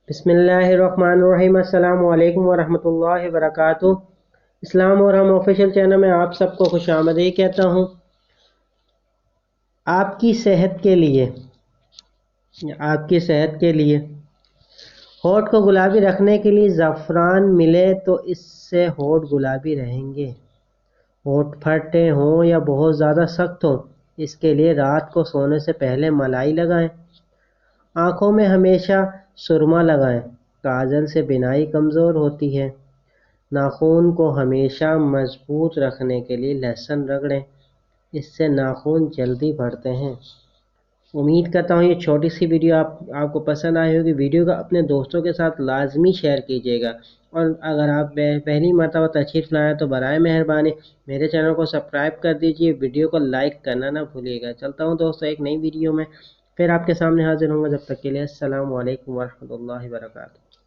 बिस्मिल्लाहिर्रहमानिर्रहीम। अस्सलामु अलैकुम वरहमतुल्लाहि वबरकातुहू। इस्लाम और हम ऑफिशियल चैनल में आप सबको खुश आमदीद कहता हूँ। आपकी सेहत के लिए होठ को गुलाबी रखने के लिए ज़ाफ़रान मिले तो इससे होठ गुलाबी रहेंगे। होठ फटे हों या बहुत ज़्यादा सख्त हों, इसके लिए रात को सोने से पहले मलाई लगाएं। आँखों में हमेशा सुरमा लगाएं, काजल से बिनाई कमज़ोर होती है। नाखून को हमेशा मजबूत रखने के लिए लहसुन रगड़ें, इससे नाखून जल्दी बढ़ते हैं। उम्मीद करता हूँ ये छोटी सी वीडियो आपको पसंद आई होगी। वीडियो को अपने दोस्तों के साथ लाजमी शेयर कीजिएगा, और अगर आप पहली मर्तबा तशरीफ़ लाएँ तो बराए मेहरबानी मेरे चैनल को सब्सक्राइब कर दीजिए। वीडियो को लाइक करना ना भूलिएगा। चलता हूँ दोस्तों एक नई वीडियो में, फिर आपके सामने हाजिर होंगे। जब तक के लिए अस्सलामु अलैकुम वरहमतुल्लाहि वबरकातुहू।